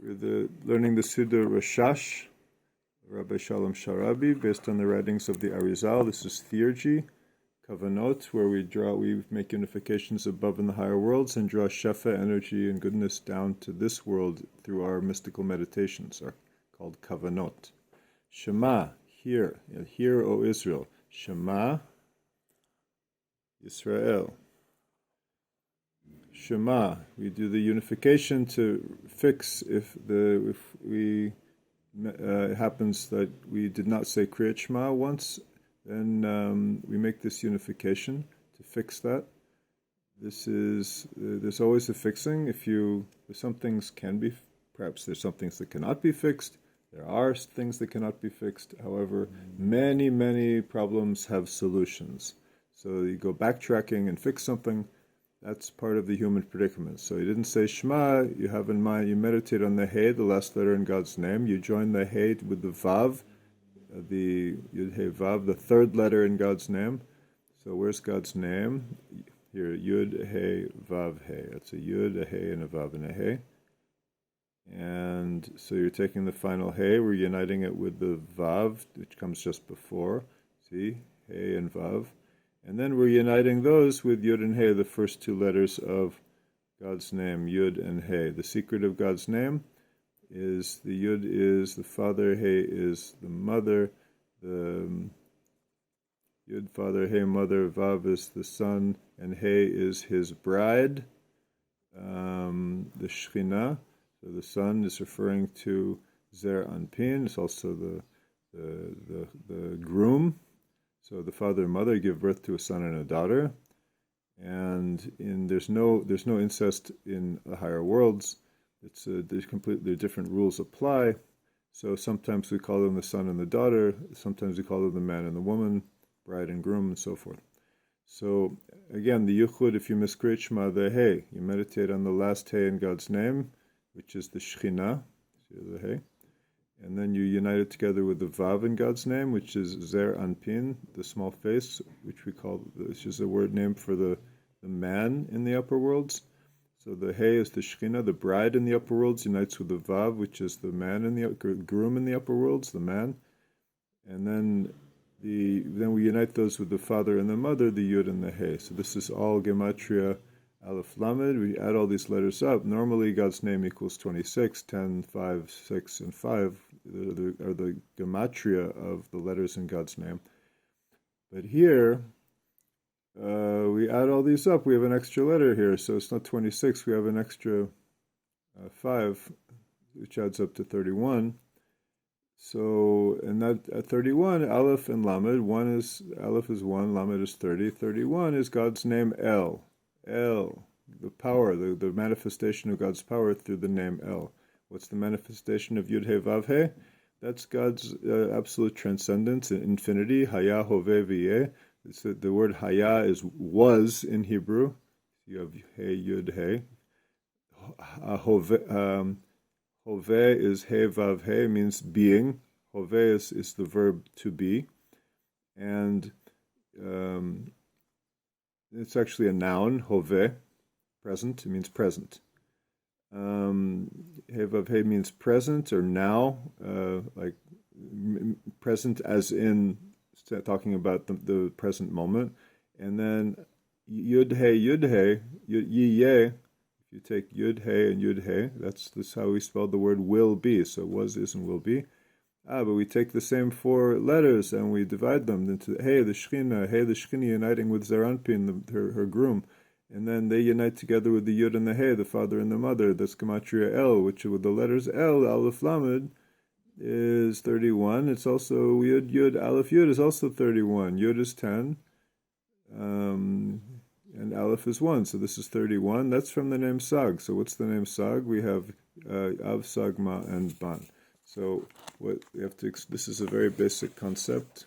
We're learning the Suda Rashash, Rabbi Shalom Sharabi, based on the writings of the Arizal. This is theurgy, Kavvanot, where we make unifications above in the higher worlds and draw Shefa energy and goodness down to this world through our mystical meditations, are called Kavvanot. Shema, hear, O Israel. Shema, Israel. Shema, we do the unification to fix if it happens that we did not say Kriyat Shema once, then we make this unification to fix that. There's always a fixing. Some things can be, perhaps there's some things that cannot be fixed. There are things that cannot be fixed. However, many problems have solutions. So you go backtracking and fix something. That's part of the human predicament. So you didn't say Shema, you have in mind, you meditate on the He, the last letter in God's name. You join the He with the Vav, the Yud He Vav, the third letter in God's name. So where's God's name? Here, Yud He Vav He. That's a Yud, a He, and a Vav and a He. And so you're taking the final He, we're uniting it with the Vav, which comes just before. See, He and Vav. And then we're uniting those with Yud and He, the first two letters of God's name, Yud and He. The secret of God's name is the Yud is the father, He is the mother, the Yud, father, He, mother, Vav is the son, and He is his bride, the Shechina. So the son is referring to Zer Anpin. It's also the groom. So the father and mother give birth to a son and a daughter, and there's no incest in the higher worlds. There's completely different rules apply. So sometimes we call them the son and the daughter. Sometimes we call them the man and the woman, bride and groom, and so forth. So again, the Yuchud, if you miss Kriyat Shema, the He, you meditate on the last He in God's name, which is the Shechina, the He. And then you unite it together with the Vav in God's name, which is Zer Anpin, the small face, which is a word name for the man in the upper worlds. So the He is the Shechina, the bride in the upper worlds, unites with the Vav, which is the man in the groom in the upper worlds, the man. And then we unite those with the father and the mother, the Yud and the He. So this is all Gematria Aleph Lamed. We add all these letters up. Normally God's name equals 26, 10, 5, 6, and 5 are the gematria of the letters in God's name. But here, we add all these up. We have an extra letter here, so it's not 26. We have an extra 5, which adds up to 31. So, and that at 31, Aleph and Lamed, Aleph is 1, Lamed is 30. 31 is God's name El, the power, the manifestation of God's power through the name El. What's the manifestation of Yud He Vav He? That's God's absolute transcendence and infinity. Haya Hoveh V'yeh. The word Haya is was in Hebrew. You have He Yud He. Hoveh is He Vav He, means being. Hoveh is the verb to be, and it's actually a noun. Hoveh, present. It means present. He Vav He means present or now, like present as in talking about the present moment. And then Yud He, Yiyeh, if you take Yud He and Yud He, that's how we spell the word will be. So was, is, and will be. But we take the same 4 letters and we divide them into He, the Shechina uniting with Zer Anpin, her groom. And then they unite together with the Yud and the He, the father and the mother. That's Gematria El, which with the letters El, Aleph Lamed, is 31. It's also Yud, Aleph Yud is also 31. Yud is 10, and Aleph is 1. So this is 31. That's from the name Sag. So what's the name Sag? We have Av, Sag, Ma, and Ban. So what we have to. This is a very basic concept.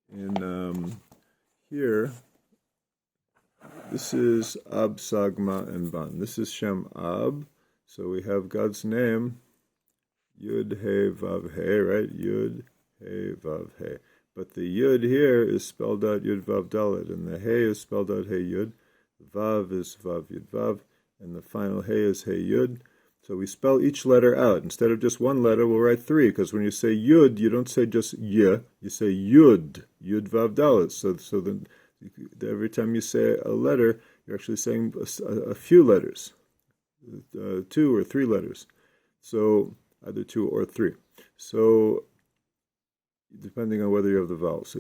In here. This is Ab, Sagma, and Ban. This is Shem Ab. So we have God's name, Yud, He, Vav, He, right? Yud, He, Vav, He. But the Yud here is spelled out Yud, Vav, Dalet, and the He is spelled out He, Yud. Vav is Vav, Yud, Vav, and the final He is He, Yud. So we spell each letter out. Instead of just one letter, we'll write three, because when you say yud, you don't say just y, you say yud, yud vav dalet. So then every time you say a letter, you're actually saying a few letters, 2 or 3 letters. So either 2 or 3. So depending on whether you have the vowel. So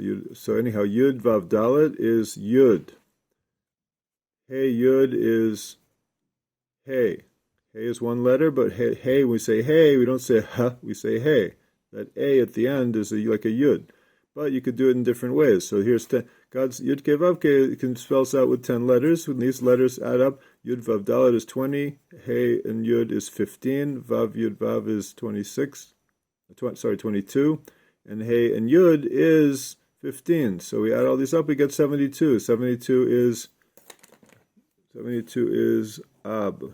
anyhow, yud vav dalet is yud. Hey yud is hey. Hey is one letter, but hey, we say hey, we don't say ha, we say hey. That a at the end is like a yud. But you could do it in different ways. So here's God's yud ke vav ke can spells out with 10 letters. When these letters add up, yud vav dalet is 20, hey and yud is 15, vav yud vav is 22, and hey and yud is 15. So we add all these up, we get 72. 72 is ab.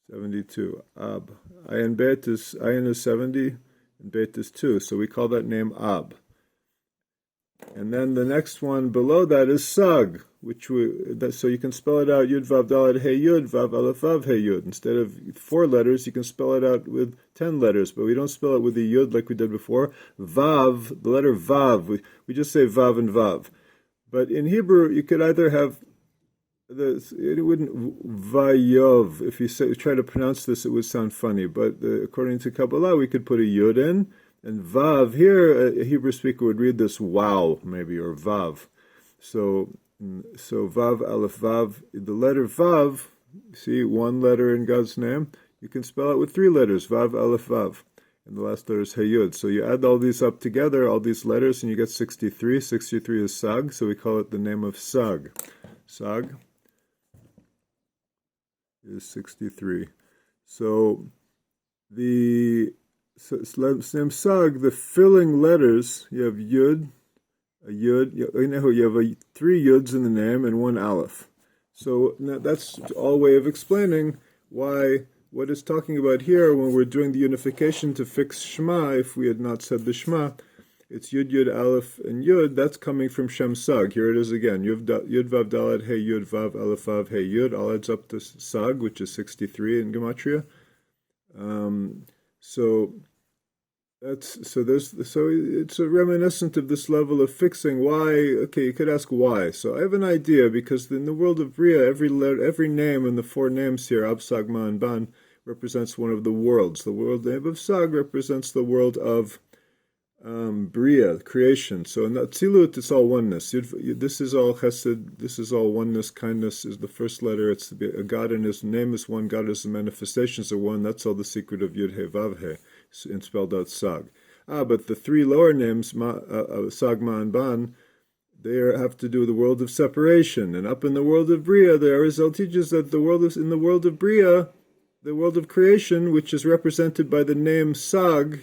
72, ab. Ayin is 70, and bet is 2. So we call that name ab. And then the next one below that is sag, so you can spell it out yud vav dalet hey yud vav aleph vav hey yud. Instead of 4 letters, you can spell it out with 10 letters, but we don't spell it with the yud like we did before. Vav, the letter vav, we just say vav and vav. But in Hebrew, you could either have it wouldn't vayov. If you try to pronounce this, it would sound funny. But according to Kabbalah, we could put a yud in, and vav here. A Hebrew speaker would read this wow, maybe, or vav. So vav aleph vav. The letter vav. See, one letter in God's name. You can spell it with 3 letters. Vav aleph vav, and the last letter is heyud. So you add all these up together, all these letters, and you get 63. 63 is sag. So we call it the name of sag. Sag is 63. So the name sag, the filling letters, you have yud, a yud, you have 3 yuds in the name and 1 aleph. So now that's all way of explaining why what it's talking about here when we're doing the unification to fix Shema. If we had not said the Shema, it's yud, yud, aleph, and yud. That's coming from Shem Sag. Here it is again. Yud vav dalet hey yud vav aleph vav hey yud. All adds up to Sag, which is 63 in Gematria. So it's a reminiscent of this level of fixing. Why? Okay, you could ask why. So I have an idea, because in the world of Bria, every name in the 4 names here, Ab, Sag, Ma, and Ban, represents one of the worlds. The world name of Sag represents the world of Bria, creation. So in Atzilut, it's all oneness. This is all chesed, this is all oneness, kindness is the first letter. It's a God, and his name is one, God is the manifestations are one. That's all the secret of Yud He Vav He, and spelled out Sag. But the 3 lower names, Sag, Ma, and Ban, they have to do with the world of separation. And up in the world of Bria, the Arizal teaches that in the world of Bria, the world of creation, which is represented by the name Sag,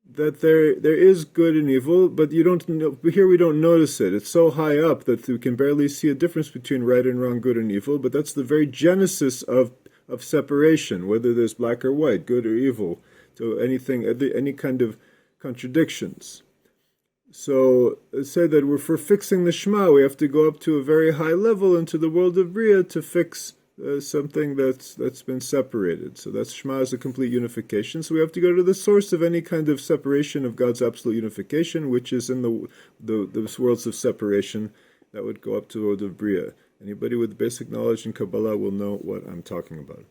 that there is good and evil, but you don't know, here we don't notice it. It's so high up that we can barely see a difference between right and wrong, good and evil, but that's the very genesis of separation, whether there's black or white, good or evil, to anything, any kind of contradictions. So say that for fixing the Shema, we have to go up to a very high level into the world of Bria to fix something that's been separated. So that's Shema is a complete unification. So we have to go to the source of any kind of separation of God's absolute unification, which is in the worlds of separation that would go up to the world of Bria. Anybody with basic knowledge in Kabbalah will know what I'm talking about.